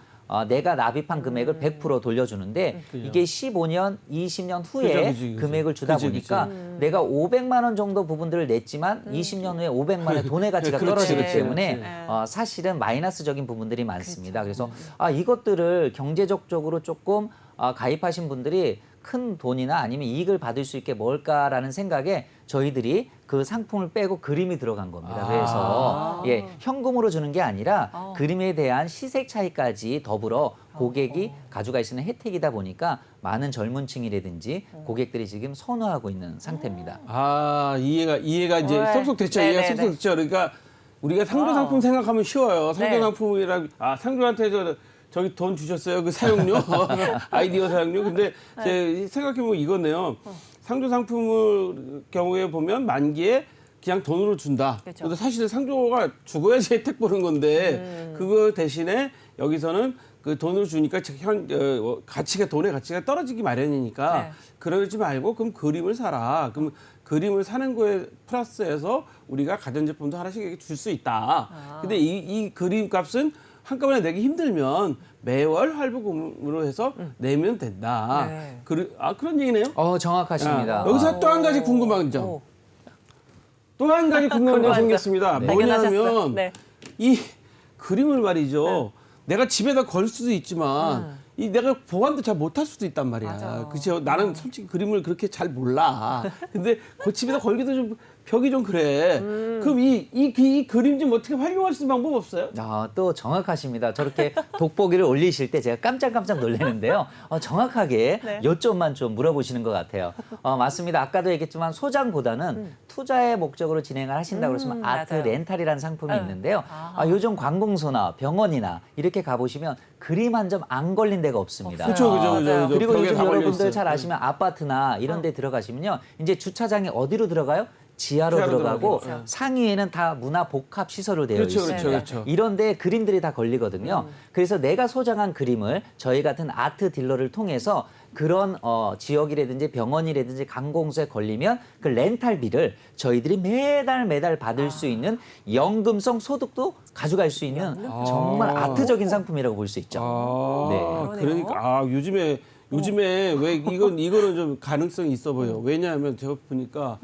내가 납입한 금액을 100% 돌려주는데 이게 15년, 20년 후에 그죠. 금액을 주다 보니까 내가 500만 원 정도 부분들을 냈지만 20년 후에 500만 원의 돈의 가치가 떨어지기 그렇지. 때문에 사실은 마이너스적인 부분들이 많습니다. 그래서 이것들을 경제적으로 조금 가입하신 분들이 큰 돈이나 아니면 이익을 받을 수 있게 뭘까라는 생각에 저희들이 그 상품을 빼고 그림이 들어간 겁니다. 그래서 현금으로 주는 게 아니라 그림에 대한 시색 차이까지 더불어 고객이 가져갈 수 있는 혜택이다 보니까 많은 젊은 층이라든지 고객들이 지금 선호하고 있는 상태입니다. 이해가 이제 쏙쏙 됐죠. 네네네. 이해가 쏙쏙 됐죠. 그러니까 우리가 상조 상품 생각하면 쉬워요. 상조 네. 상품이라 상조한테 저기 돈 주셨어요? 그 사용료? 아이디어 사용료? 근데 제 생각해보면 이거네요. 상조 상품의 경우에 보면 만기에 그냥 돈으로 준다. 그렇죠. 근데 사실 상조가 죽어야지 혜택 보는 건데 그거 대신에 여기서는 그 돈으로 주니까 돈의 가치가 떨어지기 마련이니까 네. 그러지 말고 그럼 그림을 사라. 그럼 그림을 사는 거에 플러스해서 우리가 가전제품도 하나씩 줄 수 있다. 근데 이 그림 값은 한꺼번에 내기 힘들면 매월 할부금으로 해서 내면 된다. 네. 그런 얘기네요. 정확하십니다. 여기서 또 한 가지 궁금한 점. 또 한 가지 궁금한 점이 생겼습니다. 뭐냐면 네. 이 그림을 말이죠. 내가 집에다 걸 수도 있지만 이 내가 보관도 잘 못할 수도 있단 말이야. 맞아. 그죠? 나는 솔직히 그림을 그렇게 잘 몰라. 근데 그 집에다 걸기도 좀 벽이 좀 그래. 그럼 이 그림 좀 어떻게 활용할 수 있는 방법 없어요? 또 정확하십니다. 저렇게 돋보기를 올리실 때 제가 깜짝깜짝 놀라는데요. 정확하게 네. 요점만 좀 물어보시는 것 같아요. 맞습니다. 아까도 얘기했지만 소장보다는 투자의 목적으로 진행을 하신다고 그러시면 아트 맞아요. 렌탈이라는 상품이 응. 있는데요. 아하. 요즘 관공서나 병원이나 이렇게 가보시면 그림 한 점 안 걸린 데가 없습니다. 없어요. 그죠. 그리고 벽에 요즘 다 걸려 여러분들 있어요. 잘 아시면 아파트나 이런 데 들어가시면요. 이제 주차장이 어디로 들어가요? 지하로 지하로 들어가고 들어가죠. 상위에는 다 문화 복합 시설로 되어 그렇죠, 있습니다. 그렇죠. 이런데 그림들이 다 걸리거든요. 그래서 내가 소장한 그림을 저희 같은 아트 딜러를 통해서 그런 지역이라든지 병원이라든지 관공서에 걸리면 그 렌탈비를 저희들이 매달 받을 수 있는 연금성 소득도 가져갈 수 있는 정말 아트적인 상품이라고 볼 수 있죠. 네. 그러니까 요즘에 왜 이거는 좀 가능성이 있어 보여. 왜냐하면 제가 보니까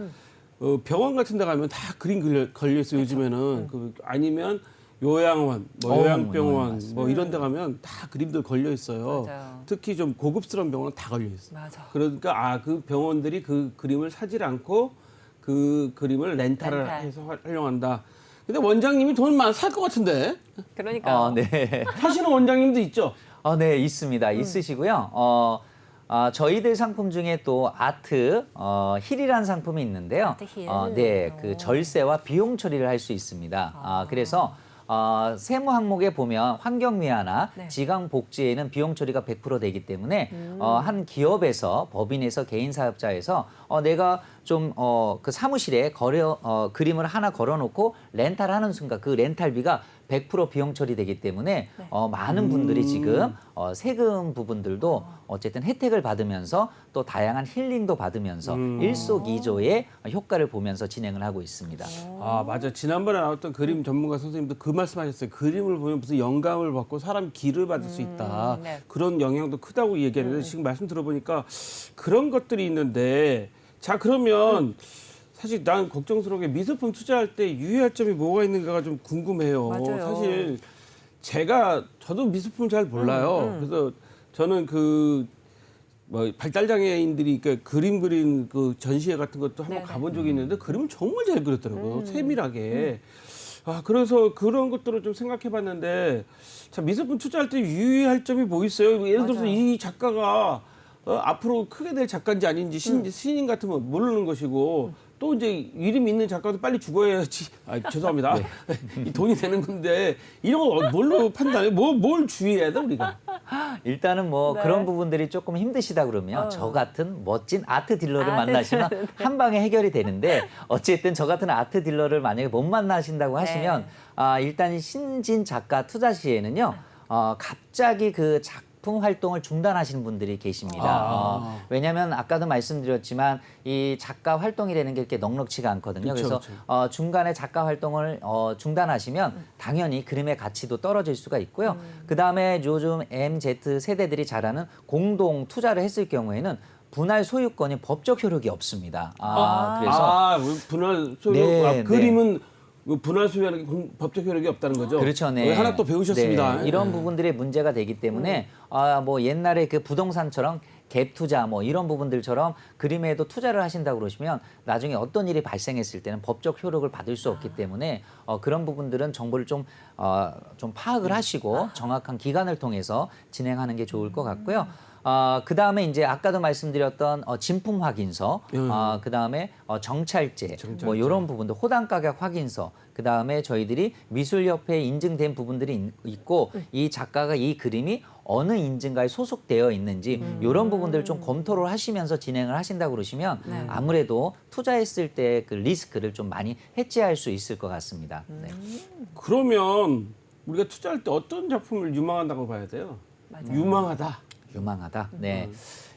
병원 같은 데 가면 다 그림 걸려 있어요. 요즘에는 아니면 요양원, 요양병원 맞습니다. 뭐 이런 데 가면 다 그림들 걸려 있어요. 맞아요. 특히 좀 고급스러운 병원은 다 걸려 있어요. 맞아. 그러니까 그 병원들이 그 그림을 사질 않고 그 그림을 렌탈을 렌탈. 해서 활용한다. 근데 원장님이 돈 많이 살 것 같은데 그러니까. 네. 사시는 원장님도 있죠. 네, 있습니다. 있으시고요. 저희들 상품 중에 또 아트 힐이라는 상품이 있는데요. 아트 힐. 네, 그 절세와 비용 처리를 할 수 있습니다. 그래서 세무 항목에 보면 환경미화나 네. 지방복지에는 비용 처리가 100% 되기 때문에 한 기업에서 법인에서 개인 사업자에서 내가 좀 그 사무실에 그림을 하나 걸어놓고 렌탈하는 순간 그 렌탈비가 100% 비용 처리되기 때문에 많은 분들이 지금 세금 부분들도 어쨌든 혜택을 받으면서 또 다양한 힐링도 받으면서 일석이조의 효과를 보면서 진행을 하고 있습니다. 맞아. 지난번에 나왔던 그림 전문가 선생님도 그 말씀하셨어요. 그림을 보면 무슨 영감을 받고 사람 기를 받을 수 있다. 네. 그런 영향도 크다고 얘기하는데 지금 말씀 들어보니까 그런 것들이 있는데 자 그러면 사실 난 걱정스러운 게 미술품 투자할 때 유의할 점이 뭐가 있는가가 좀 궁금해요. 맞아요. 사실 저도 미술품 잘 몰라요. 그래서 저는 발달장애인들이 그림 그린 그 전시회 같은 것도 한번 네네. 가본 적이 있는데 그림을 정말 잘 그렸더라고요. 세밀하게. 그래서 그런 것들을 좀 생각해 봤는데 자, 미술품 투자할 때 유의할 점이 뭐 있어요? 예를 들어서 맞아요. 이 작가가 앞으로 크게 될 작가인지 아닌지 신인 같으면 모르는 것이고 또 이제 이름 있는 작가도 빨리 죽어야지. 죄송합니다. 이 돈이 되는 건데 이런 걸 뭘로 판단해? 뭘 주의해야 돼 우리가? 일단은 뭐 네. 그런 부분들이 조금 힘드시다 그러면 저 같은 멋진 아트 딜러를 만나시면 한 방에 해결이 되는데 어쨌든 저 같은 아트 딜러를 만약에 못 만나신다고 하시면 일단 신진 작가 투자 시에는요 갑자기 그 작품 활동을 중단하시는 분들이 계십니다. 왜냐하면 아까도 말씀드렸지만 이 작가 활동이라는 게 이렇게 넉넉치가 않거든요. 그쵸, 그래서 중간에 작가 활동을 중단하시면 당연히 그림의 가치도 떨어질 수가 있고요. 그다음에 요즘 MZ 세대들이 잘하는 공동 투자를 했을 경우에는 분할 소유권이 법적 효력이 없습니다. 그래서 분할 소유 네, 그림은 분할 소유하는 게 법적 효력이 없다는 거죠. 그렇죠, 네. 하나 또 배우셨습니다. 네, 이런 부분들이 문제가 되기 때문에 뭐 옛날에 그 부동산처럼 갭 투자 뭐 이런 부분들처럼 그림에도 투자를 하신다고 그러시면 나중에 어떤 일이 발생했을 때는 법적 효력을 받을 수 없기 때문에 그런 부분들은 정보를 좀 파악을 하시고 정확한 기관을 통해서 진행하는 게 좋을 것 같고요. 그다음에 이제 아까도 말씀드렸던 진품 확인서, 그다음에 정찰제, 뭐 이런 부분들, 호당 가격 확인서, 그다음에 저희들이 미술협회에 인증된 부분들이 있고 이 작가가 이 그림이 어느 인증가에 소속되어 있는지 이런 부분들을 좀 검토를 하시면서 진행을 하신다고 그러시면 아무래도 투자했을 때 그 리스크를 좀 많이 해지할 수 있을 것 같습니다. 네. 그러면 우리가 투자할 때 어떤 작품을 유망하다고 봐야 돼요? 유망하다. 유망하다. 네.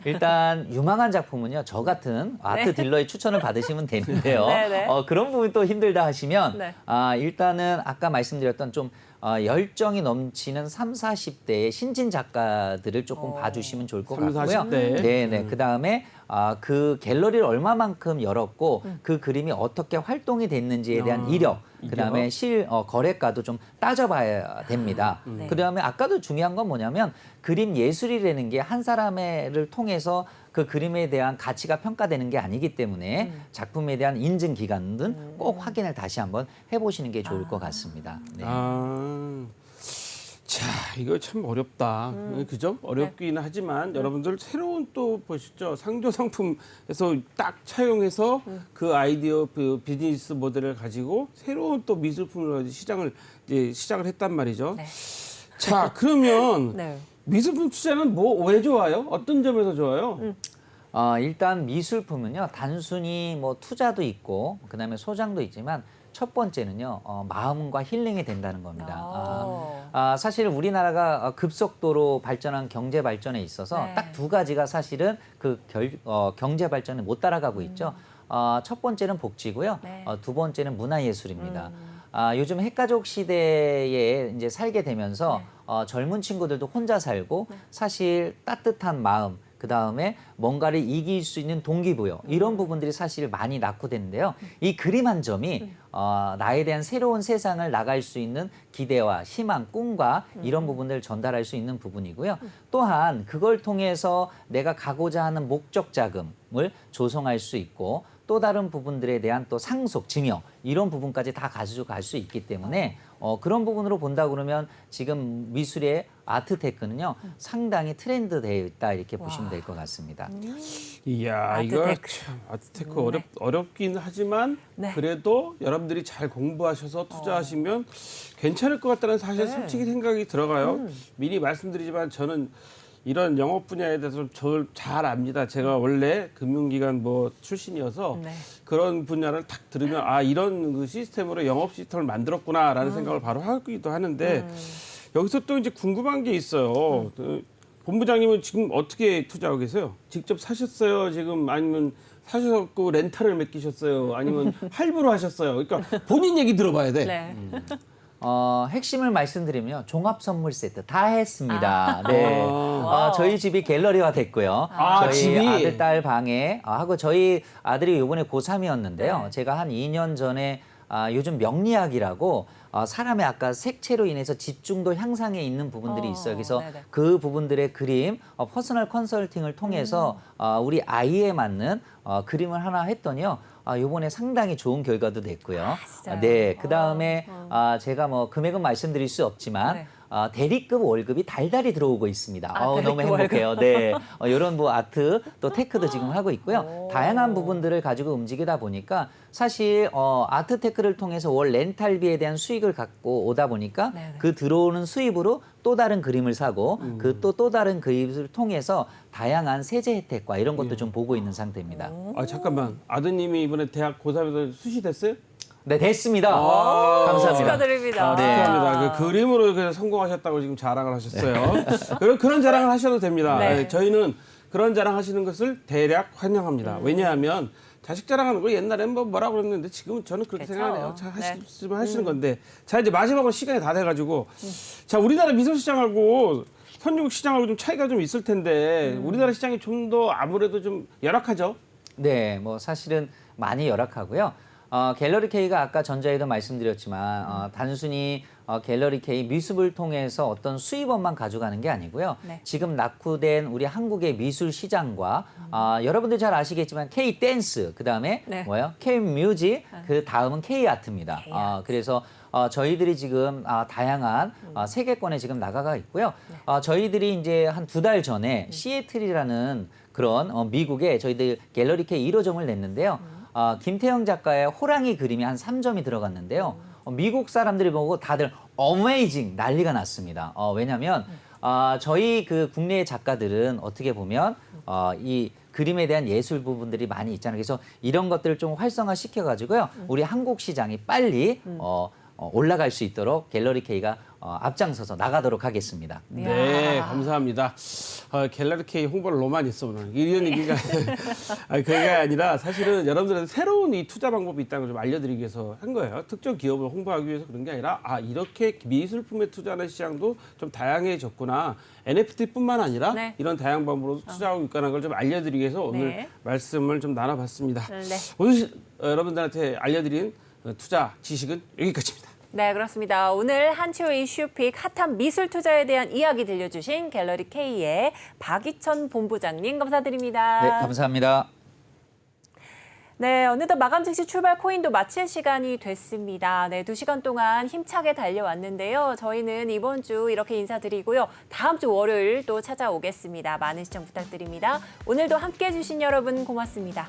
일단 유망한 작품은요. 저 같은 아트 딜러의 추천을 받으시면 되는데요. 네네. 그런 부분이 또 힘들다 하시면 네. 일단은 아까 말씀드렸던 좀 열정이 넘치는 3, 40대의 신진 작가들을 조금 봐주시면 좋을 것 30, 같고요. 40대. 네네. 그다음에 그 갤러리를 얼마만큼 열었고 그 그림이 어떻게 활동이 됐는지에 대한 이력, 그다음에 거래가도 좀 따져봐야 됩니다. 그다음에 아까도 중요한 건 뭐냐면 그림 예술이라는 게 한 사람을 통해서 그 그림에 대한 가치가 평가되는 게 아니기 때문에 작품에 대한 인증 기간은 꼭 확인을 다시 한번 해보시는 게 좋을 것 같습니다. 네. 자, 이거 참 어렵다. 그죠? 어렵긴 하지만 여러분들 새로운 또 보시죠. 상조 상품에서 딱 차용해서 그 아이디어 그 비즈니스 모델을 가지고 새로운 또 미술품을 시장을 했단 말이죠. 네. 자, 그러면 네. 미술품 투자는 왜 좋아요? 어떤 점에서 좋아요? 일단 미술품은요, 단순히 뭐 투자도 있고, 그다음에 소장도 있지만, 첫 번째는요, 마음과 힐링이 된다는 겁니다. 사실 우리나라가 급속도로 발전한 경제 발전에 있어서 네. 딱 두 가지가 사실은 그 경제 발전에 못 따라가고 있죠. 첫 번째는 복지고요. 네. 두 번째는 문화예술입니다. 요즘 핵가족 시대에 이제 살게 되면서 젊은 친구들도 혼자 살고 사실 따뜻한 마음, 그 다음에 뭔가를 이길 수 있는 동기부여 이런 부분들이 사실 많이 낙후되는데요. 이 그림 한 점이 나에 대한 새로운 세상을 나갈 수 있는 기대와 희망, 꿈과 이런 부분들을 전달할 수 있는 부분이고요. 또한 그걸 통해서 내가 가고자 하는 목적 자금을 조성할 수 있고 또 다른 부분들에 대한 또 상속, 증여 이런 부분까지 다 가져갈 수 있기 때문에 그런 부분으로 본다 그러면 지금 미술의 아트테크는요 상당히 트렌드되어 있다 이렇게 보시면 될 것 같습니다. 이야, 이거 참 아트테크 어렵긴 하지만 네. 그래도 여러분들이 잘 공부하셔서 투자하시면 괜찮을 것 같다는 사실 솔직히 생각이 들어가요. 미리 말씀드리지만 저는 이런 영업 분야에 대해서 저를 잘 압니다. 제가 원래 금융기관 출신이어서 네. 그런 분야를 딱 들으면 이런 그 시스템으로 영업 시스템을 만들었구나라는 생각을 바로 하기도 하는데 여기서 또 이제 궁금한 게 있어요. 본부장님은 지금 어떻게 투자하고 계세요? 직접 사셨어요? 지금 아니면 사셨고 렌탈을 맡기셨어요? 아니면 할부로 하셨어요? 그러니까 본인 얘기 들어봐야 돼. 네. 핵심을 말씀드리면 종합 선물 세트 다 했습니다. 네. 저희 집이 갤러리화 됐고요. 저희 집이? 아들, 딸 방에 하고 저희 아들이 이번에 고3이었는데요. 네. 제가 한 2년 전에 요즘 명리학이라고 사람의 아까 색채로 인해서 집중도 향상에 있는 부분들이 있어요. 그래서 네네. 그 부분들의 그림, 퍼스널 컨설팅을 통해서 우리 아이에 맞는 그림을 하나 했더니요. 요번에 상당히 좋은 결과도 됐고요. 진짜요? 네, 그 다음에 제가 뭐 금액은 말씀드릴 수 없지만 네. 대리급 월급이 달달이 들어오고 있습니다. 대리급 너무 행복해요. 네, 이런 뭐 아트 또 테크도 지금 하고 있고요. 다양한 부분들을 가지고 움직이다 보니까 사실 아트 테크를 통해서 월 렌탈비에 대한 수익을 갖고 오다 보니까 네네. 그 들어오는 수입으로 또 다른 그림을 사고 그 또 다른 그림을 통해서 다양한 세제 혜택과 이런 것도 좀 보고 있는 상태입니다. 잠깐만. 아드님이 이번에 대학 고3에서 수시됐어요? 네, 됐습니다. 감사합니다. 축하드립니다. 네. 축하합니다. 그 그림으로 그래서 성공하셨다고 지금 자랑을 하셨어요. 그런 자랑을 하셔도 됩니다. 네. 저희는 그런 자랑 하시는 것을 대략 환영합니다. 왜냐하면 자식 자랑하는 거 옛날엔 뭐라고 그랬는데 지금은 저는 그렇게 그렇죠. 생각해요. 잘 네. 하시면 하시는 건데. 자, 이제 마지막으로 시간이 다 돼가지고. 자, 우리나라 미술 시장하고 선진국 시장하고 좀 차이가 좀 있을 텐데 우리나라 시장이 좀 더 아무래도 좀 열악하죠? 네, 뭐 사실은 많이 열악하고요. 갤러리 K가 아까 전자에도 말씀드렸지만 단순히 갤러리 K 미술을 통해서 어떤 수입원만 가져가는 게 아니고요. 네. 지금 낙후된 우리 한국의 미술 시장과 여러분들 잘 아시겠지만 K 댄스, 그 다음에 네. K 뮤직, 그 다음은 K 아트입니다. K 아트. 그래서 저희들이 지금 다양한 세계권에 지금 나가가 있고요. 저희들이 이제 한 2달 전에 시애틀이라는 그런 미국에 저희들 갤러리 K 1호점을 냈는데요. 김태형 작가의 호랑이 그림이 한 3점이 들어갔는데요. 미국 사람들이 보고 다들 어메이징 난리가 났습니다. 왜냐하면 저희 그 국내의 작가들은 어떻게 보면 이 그림에 대한 예술 부분들이 많이 있잖아요. 그래서 이런 것들을 좀 활성화 시켜가지고요. 우리 한국 시장이 빨리 올라갈 수 있도록 갤러리 K가 앞장서서 나가도록 하겠습니다. 네, 감사합니다. 갤러리 K 홍보를 너무 많이 했어, 오늘. 이런 얘기가. 그게 아니라 사실은 여러분들한테 새로운 이 투자 방법이 있다는 걸 좀 알려드리기 위해서 한 거예요. 특정 기업을 홍보하기 위해서 그런 게 아니라, 이렇게 미술품에 투자하는 시장도 좀 다양해졌구나. NFT뿐만 아니라 네. 이런 다양한 방법으로 투자하고 있다는 걸 좀 알려드리기 위해서 오늘 네. 말씀을 좀 나눠봤습니다. 네. 오늘 여러분들한테 알려드린 투자 지식은 여기까지입니다. 네, 그렇습니다. 오늘 한치호 이슈픽 핫한 미술 투자에 대한 이야기 들려주신 갤러리 K의 박이천 본부장님 감사드립니다. 네, 감사합니다. 네, 어느덧 마감 즉시 출발 코인도 마칠 시간이 됐습니다. 네, 2시간 동안 힘차게 달려왔는데요. 저희는 이번 주 이렇게 인사드리고요. 다음 주 월요일 또 찾아오겠습니다. 많은 시청 부탁드립니다. 오늘도 함께해 주신 여러분 고맙습니다.